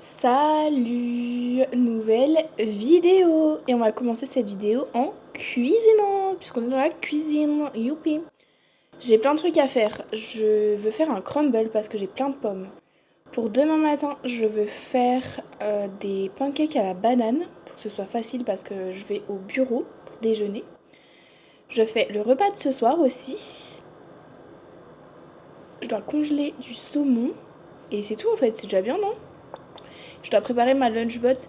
Salut! Nouvelle vidéo! Et on va commencer cette vidéo en cuisinant, puisqu'on est dans la cuisine. Youpi! J'ai plein de trucs à faire. Je veux faire un crumble parce que j'ai plein de pommes. Pour demain matin, je veux faire des pancakes à la banane, pour que ce soit facile parce que je vais au bureau pour déjeuner. Je fais le repas de ce soir aussi. Je dois congeler du saumon. Et c'est tout en fait, c'est déjà bien, non? Je dois préparer ma lunchbox.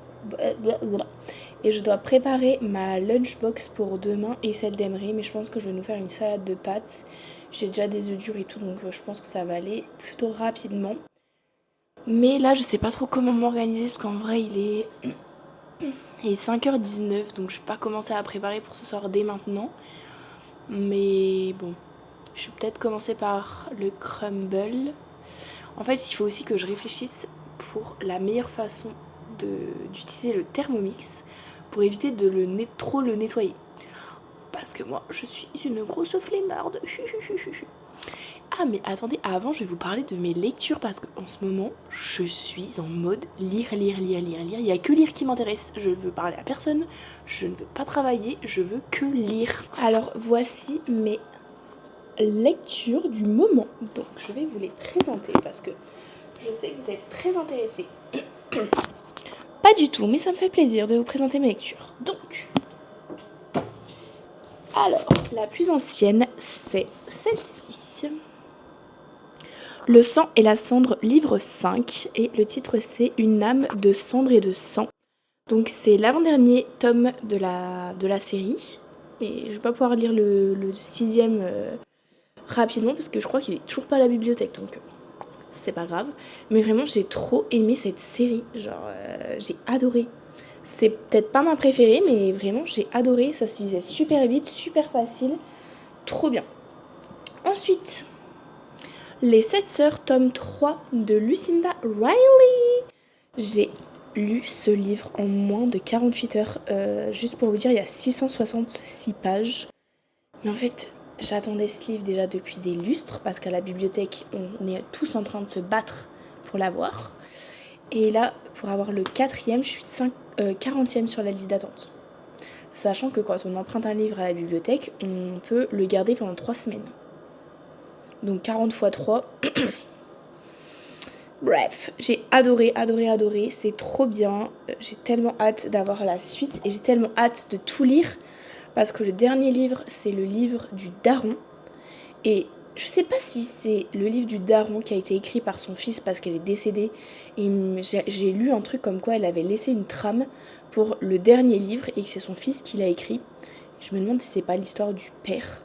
Et je dois préparer ma lunchbox pour demain et celle d'Emery. Mais je pense que je vais nous faire une salade de pâtes. J'ai déjà des œufs durs et tout, donc je pense que ça va aller plutôt rapidement. Mais là, je sais pas trop comment m'organiser parce qu'en vrai, il est 5h19, donc je vais pas commencer à préparer pour ce soir dès maintenant. Mais bon, je vais peut-être commencer par le crumble. En fait, il faut aussi que je réfléchisse pour la meilleure façon d'utiliser le Thermomix pour éviter de trop le nettoyer. Parce que moi, je suis une grosse flemmarde. Ah, mais attendez, avant, je vais vous parler de mes lectures parce qu'en ce moment, je suis en mode lire. Il n'y a que lire qui m'intéresse. Je ne veux parler à personne, je ne veux pas travailler, je veux que lire. Alors, voici mes lectures du moment. Donc, je vais vous les présenter parce que je sais que vous êtes très intéressés. Pas du tout, mais ça me fait plaisir de vous présenter mes lectures. Donc, alors, la plus ancienne, c'est celle-ci. Le sang et la cendre, livre 5. Et le titre, c'est Une âme de cendre et de sang. Donc, c'est l'avant-dernier tome de la série. Et je vais pas pouvoir lire le 6e rapidement parce que je crois qu'il est toujours pas à la bibliothèque. Donc, c'est pas grave. Mais vraiment, j'ai trop aimé cette série. Genre, j'ai adoré. C'est peut-être pas ma préférée, mais vraiment, j'ai adoré. Ça se lisait super vite, super facile. Trop bien. Ensuite, Les 7 sœurs, tome 3 de Lucinda Riley. J'ai lu ce livre en moins de 48 heures. Juste pour vous dire, il y a 666 pages. Mais en fait, j'attendais ce livre déjà depuis des lustres, parce qu'à la bibliothèque, on est tous en train de se battre pour l'avoir. Et là, pour avoir le 4e, je suis 40e sur la liste d'attente. Sachant que quand on emprunte un livre à la bibliothèque, on peut le garder pendant 3 semaines. Donc 40 x 3. Bref, j'ai adoré, c'est trop bien. J'ai tellement hâte d'avoir la suite et j'ai tellement hâte de tout lire parce que le dernier livre, c'est le livre du daron. Et je sais pas si c'est le livre du daron qui a été écrit par son fils parce qu'elle est décédée. Et j'ai lu un truc comme quoi elle avait laissé une trame pour le dernier livre et que c'est son fils qui l'a écrit. Je me demande si c'est pas l'histoire du père.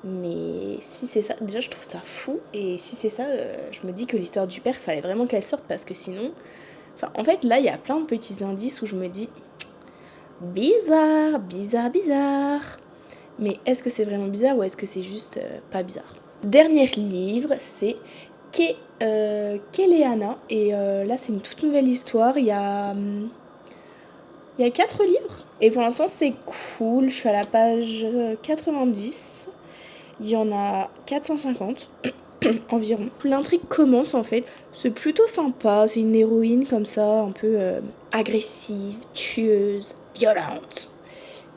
Mais si c'est ça, déjà je trouve ça fou. Et si c'est ça, je me dis que l'histoire du père, il fallait vraiment qu'elle sorte parce que sinon... Enfin, en fait, là, il y a plein de petits indices où je me dis... Bizarre. Mais est-ce que c'est vraiment bizarre ou est-ce que c'est juste pas bizarre? Dernier livre, c'est Keleana. Et là, c'est une toute nouvelle histoire. Il y a 4 livres. Et pour l'instant, c'est cool. Je suis à la page 90. Il y en a 450 environ. L'intrigue commence en fait. C'est plutôt sympa. C'est une héroïne comme ça, un peu agressive, tueuse, violente.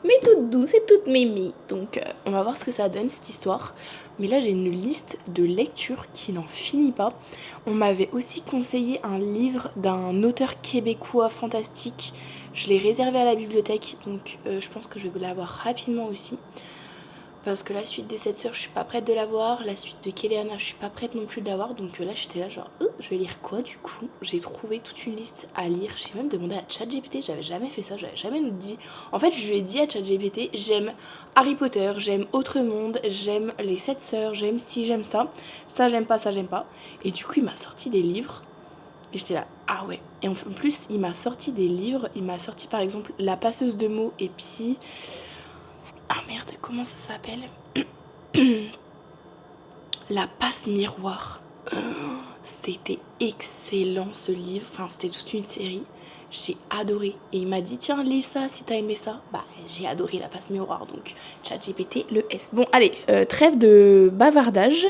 Mais toute douce et toute mimi. Donc on va voir ce que ça donne cette histoire. Mais là j'ai une liste de lectures qui n'en finit pas. On m'avait aussi conseillé un livre d'un auteur québécois fantastique. Je l'ai réservé à la bibliothèque. Donc je pense que je vais l'avoir rapidement aussi. Parce que la suite des 7 sœurs, je suis pas prête de l'avoir. La suite de Keleana, je suis pas prête non plus de l'avoir. Donc là, j'étais là genre, je vais lire quoi du coup? J'ai trouvé toute une liste à lire. J'ai même demandé à ChatGPT, j'avais jamais fait ça, j'avais jamais dit. En fait, je lui ai dit à ChatGPT, j'aime Harry Potter, j'aime Autre Monde, j'aime les 7 sœurs, j'aime ci, j'aime ça. Ça, j'aime pas, ça, j'aime pas. Et du coup, il m'a sorti des livres. Et j'étais là, ah ouais. Et en plus, il m'a sorti des livres. Il m'a sorti par exemple La passeuse de mots et puis... Ah merde, comment ça s'appelle? La passe miroir. C'était excellent ce livre. Enfin, c'était toute une série. J'ai adoré. Et il m'a dit, tiens, lis ça si t'as aimé ça. Bah, j'ai adoré La passe miroir. Donc, ChatGPT, le S. Bon, allez, trêve de bavardage.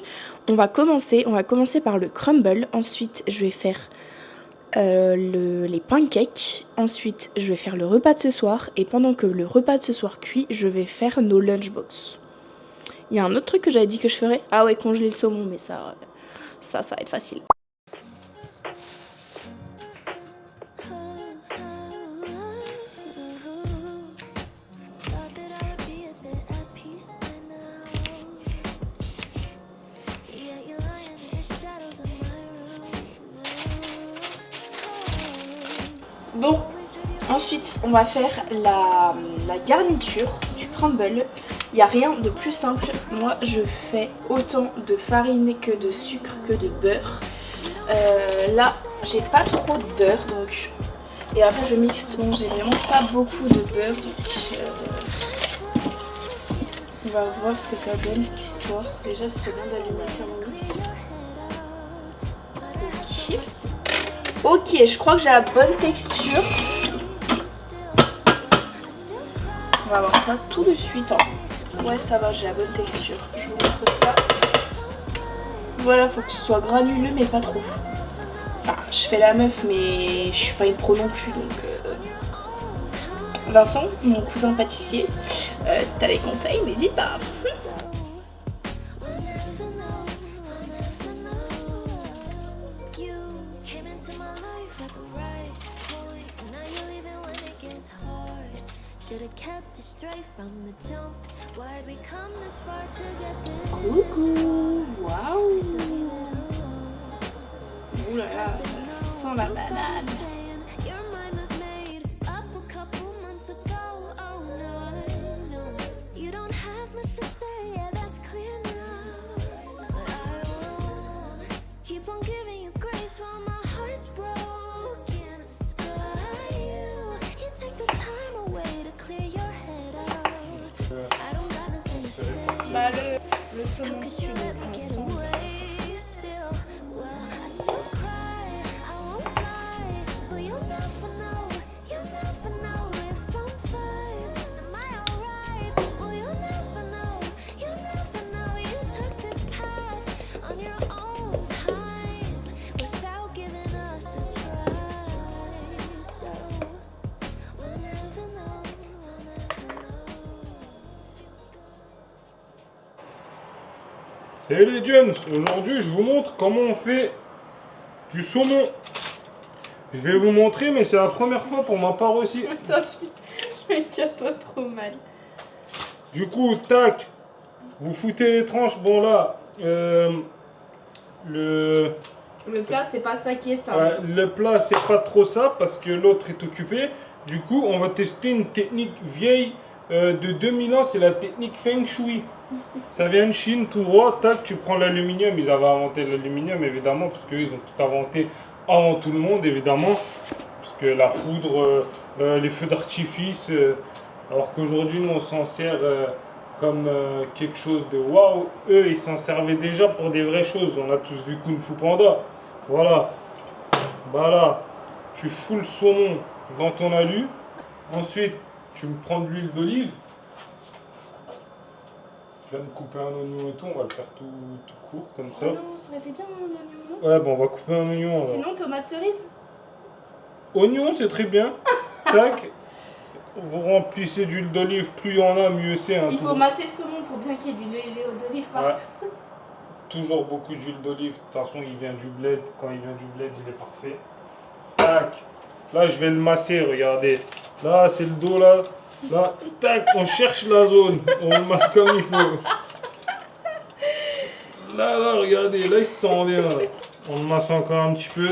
On va commencer par le crumble. Ensuite, je vais faire les pancakes. Ensuite, je vais faire le repas de ce soir. Et pendant que le repas de ce soir cuit, je vais faire nos lunchbox. Il y a un autre truc que j'avais dit que je ferais. Ah ouais, congeler le saumon, mais ça va être facile. Bon, ensuite on va faire la garniture du crumble. Il n'y a rien de plus simple. Moi je fais autant de farine que de sucre que de beurre. Là j'ai pas trop de beurre donc. Et après je mixe. Bon, j'ai vraiment pas beaucoup de beurre donc on va voir ce que ça donne cette histoire. Déjà c'est bien d'allumer le Thermomix. Ok, je crois que j'ai la bonne texture. On va voir ça tout de suite. Ouais, ça va, j'ai la bonne texture. Je vous montre ça. Voilà, faut que ce soit granuleux, mais pas trop. Enfin, je fais la meuf, mais je suis pas une pro non plus, donc... Vincent, mon cousin pâtissier, si t'as des conseils, n'hésite pas. Coucou, waouh. Ouh là là, ça sent la banane. Bah le saumon dessus pour l'instant. Salut les jeunes, aujourd'hui je vous montre comment on fait du saumon. Je vais vous montrer mais c'est la première fois pour ma part aussi. Attends, je vais dire toi trop mal. Du coup, tac, vous foutez les tranches, bon là, Le plat c'est pas ça qui est ça. ouais, le plat c'est pas trop ça parce que l'autre est occupé. Du coup on va tester une technique vieille de 2000 ans, c'est la technique Feng Shui. Ça vient de Chine, tout droit, tac, tu prends l'aluminium, ils avaient inventé l'aluminium évidemment, parce qu'ils ont tout inventé avant tout le monde évidemment, parce que la poudre, les feux d'artifice, alors qu'aujourd'hui nous on s'en sert comme quelque chose de waouh, eux ils s'en servaient déjà pour des vraies choses, on a tous vu Kung Fu Panda, voilà, bah là, tu fous le saumon dans ton alu, ensuite tu me prends de l'huile d'olive. Je viens de couper un oignon et tout, on va le faire tout court comme ça. Oh non, ça aurait été bien un oignon, non? Ouais, bon, on va couper un oignon. Sinon, tomate cerise? Oignon, c'est très bien. Tac. Vous remplissez d'huile d'olive, plus il y en a, mieux c'est. Hein, il faut masser le saumon pour bien qu'il y ait de l'huile d'olive partout. Ouais. Toujours beaucoup d'huile d'olive. De toute façon, il vient du bled. Quand il vient du bled, il est parfait. Tac. Là, je vais le masser, regardez. Là, c'est le dos, là. Là, tac, on cherche la zone. On le masse comme il faut. Là, regardez. Là, il se sent bien. Là. On le masse encore un petit peu.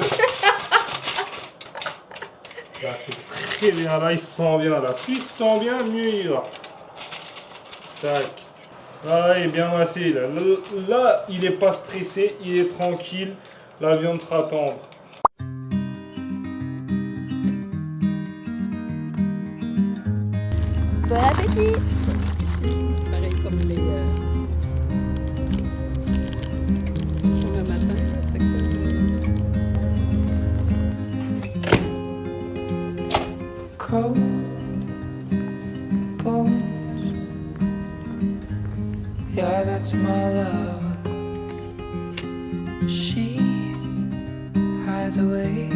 Là, c'est très bien. Là, il se sent bien. Là, plus il se sent bien, mieux il va. Tac. Là, il est bien massé. Là, il n'est pas stressé. Il est tranquille. La viande sera tendre. Bon appétit! Pareil comme le matin, c'est Cold bones, yeah, that's my love. She hides away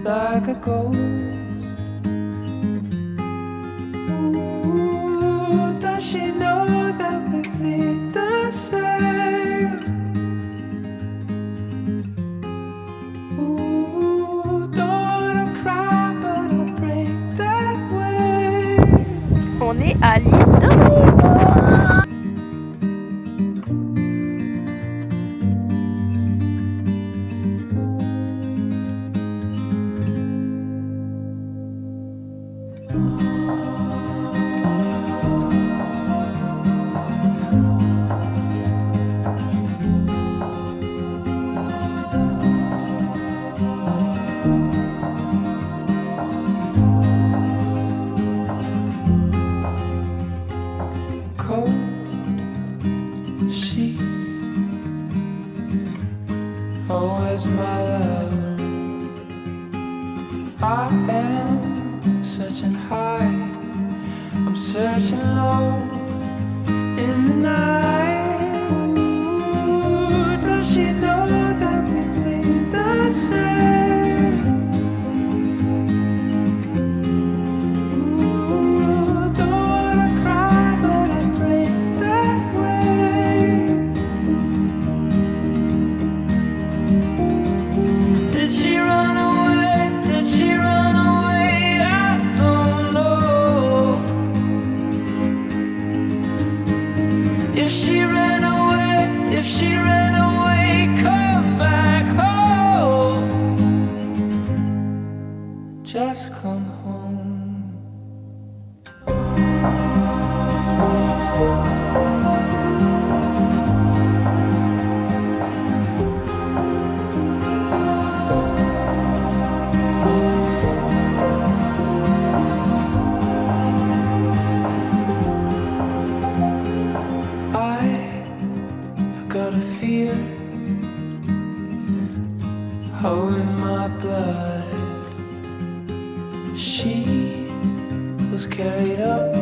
like a ghost. Ooh, does she know that we bleed the same? Ooh, don't wanna cry, but I'll break that way. On est à l'île d'Orléans. Cold sheets. Oh, where's my love? I am searching high. I'm searching low in the night. Ooh, does she know that we bleed the same? Ooh, don't wanna cry, but I break that way. Did she run away? Did she run away? I don't know. If she ran away, come back home. Just come home. I got a fear, oh, in my blood. She was carried up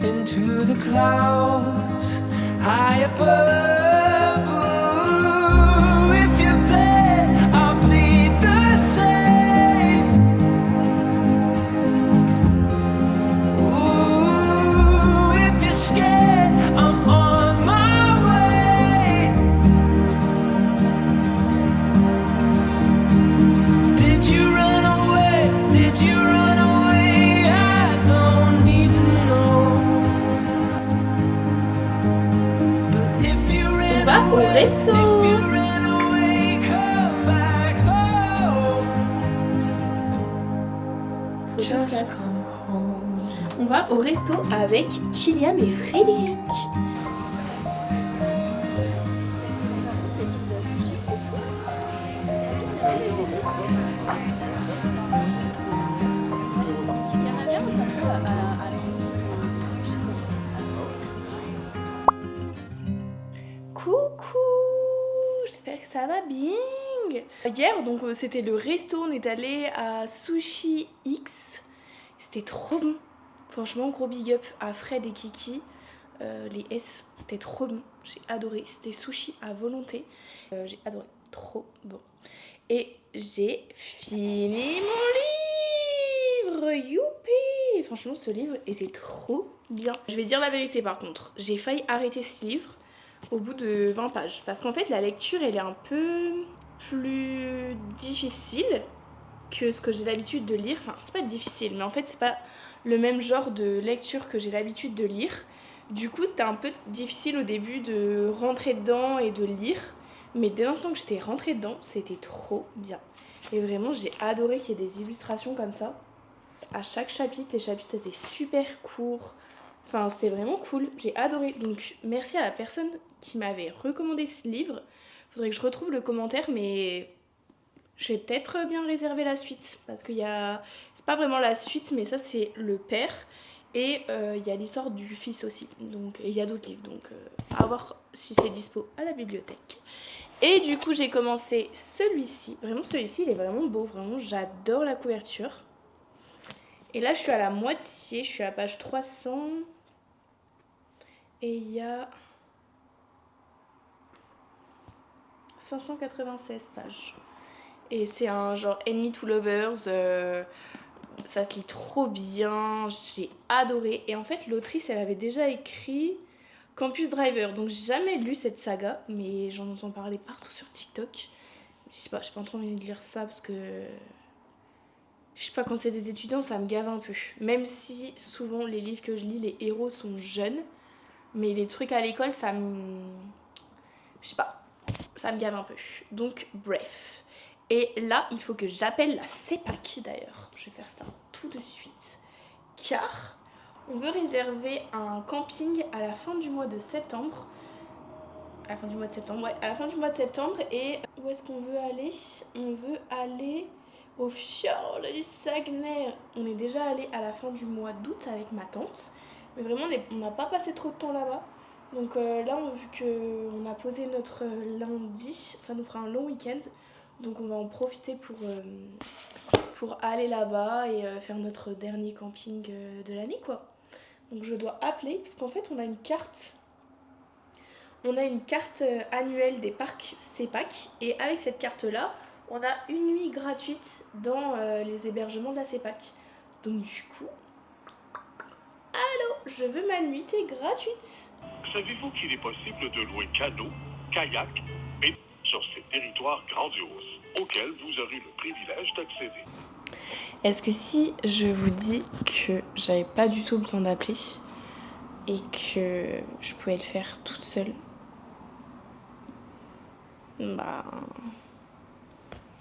into the clouds high above. Ooh, if you bled, I'll bleed the same. Ooh, if you're scared, I'm on my way. Did you run away? Did you run away? I don't need to know. But if you ran On va au away, resto. if you ran away, come back home. Faut de Just place. come home. On va au resto avec Kylian et Frédéric. Il y en a bien comme ça à Nancy, de sushi comme ça. Coucou, j'espère que ça va bien. Hier, donc c'était le resto, on est allé à Sushi X. C'était trop bon. Franchement, gros big up à Fred et Kiki. Les S, c'était trop bon. J'ai adoré. C'était sushi à volonté. J'ai adoré. Trop bon. Et j'ai fini mon livre. Youpi! Franchement, ce livre était trop bien. Je vais dire la vérité par contre. J'ai failli arrêter ce livre au bout de 20 pages. Parce qu'en fait, la lecture, elle est un peu plus difficile que ce que j'ai l'habitude de lire. Enfin, c'est pas difficile, mais en fait, c'est pas le même genre de lecture que j'ai l'habitude de lire. Du coup, c'était un peu difficile au début de rentrer dedans et de lire. Mais dès l'instant que j'étais rentrée dedans, c'était trop bien. Et vraiment, j'ai adoré qu'il y ait des illustrations comme ça. À chaque chapitre, les chapitres étaient super courts. Enfin, c'était vraiment cool. J'ai adoré. Donc, merci à la personne qui m'avait recommandé ce livre. Faudrait que je retrouve le commentaire, mais je vais peut-être bien réserver la suite. Parce qu'il y a... C'est pas vraiment la suite, mais ça, c'est le père. Et il y a l'histoire du fils aussi. Donc, il y a d'autres livres. Donc, à voir si c'est dispo à la bibliothèque. Et du coup, j'ai commencé celui-ci. Vraiment, celui-ci, il est vraiment beau. Vraiment, j'adore la couverture. Et là, je suis à la moitié. Je suis à la page 300. Et il y a 596 pages. Et c'est un genre Enemy to Lovers. Ça se lit trop bien. J'ai adoré. Et en fait, l'autrice, elle avait déjà écrit Campus Driver. Donc, j'ai jamais lu cette saga. Mais j'en entends parler partout sur TikTok. Je sais pas, j'ai pas trop envie de lire ça parce que. Je sais pas, quand c'est des étudiants, ça me gave un peu. Même si souvent, les livres que je lis, les héros sont jeunes. Mais les trucs à l'école, ça me. Je sais pas, ça me gave un peu. Donc, bref. Et là, il faut que j'appelle la CEPAC d'ailleurs. Je vais faire ça tout de suite. Car on veut réserver un camping à la fin du mois de septembre. À la fin du mois de septembre, ouais. À la fin du mois de septembre. Et où est-ce qu'on veut aller? On veut aller au fjord du Saguenay. On est déjà allé à la fin du mois d'août avec ma tante. Mais vraiment, on n'a pas passé trop de temps là-bas. Donc là, vu qu'on a posé notre lundi, ça nous fera un long week-end. Donc on va en profiter pour aller là-bas et faire notre dernier camping de l'année, quoi. Donc je dois appeler, puisqu'en fait on a une carte. On a une carte annuelle des parcs CEPAC. Et avec cette carte-là, on a une nuit gratuite dans les hébergements de la CEPAC. Donc du coup, allô, je veux ma nuitée gratuite. Savez-vous qu'il est possible de louer canot, kayak et sur ces territoires grandioses auxquels vous aurez le privilège d'accéder? Est-ce que si je vous dis que j'avais pas du tout besoin d'appeler et que je pouvais le faire toute seule, bah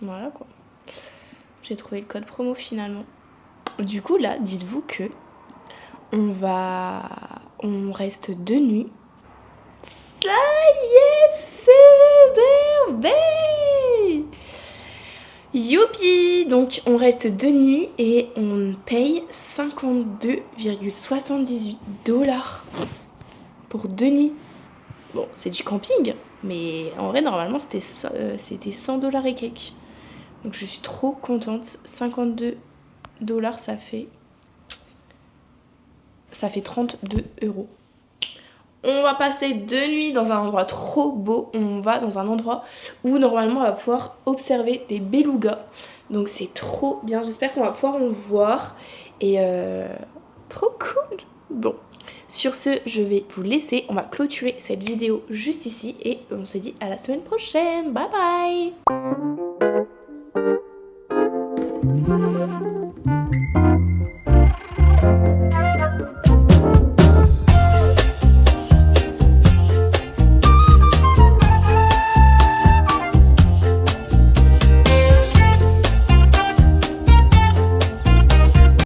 voilà quoi. J'ai trouvé le code promo finalement. Du coup là, dites-vous que on reste 2 nuits. Ça y est, c'est réservé! Youpi! Donc on reste 2 nuits et on paye 52,78 $ pour 2 nuits. Bon, c'est du camping, mais en vrai normalement c'était 100 $ et quelques. Donc je suis trop contente. 52 $ ça fait 32 €. On va passer 2 nuits dans un endroit trop beau. On va dans un endroit où normalement on va pouvoir observer des belugas. Donc c'est trop bien. J'espère qu'on va pouvoir en voir. Et trop cool. Bon, sur ce, je vais vous laisser. On va clôturer cette vidéo juste ici. Et on se dit à la semaine prochaine. Bye bye.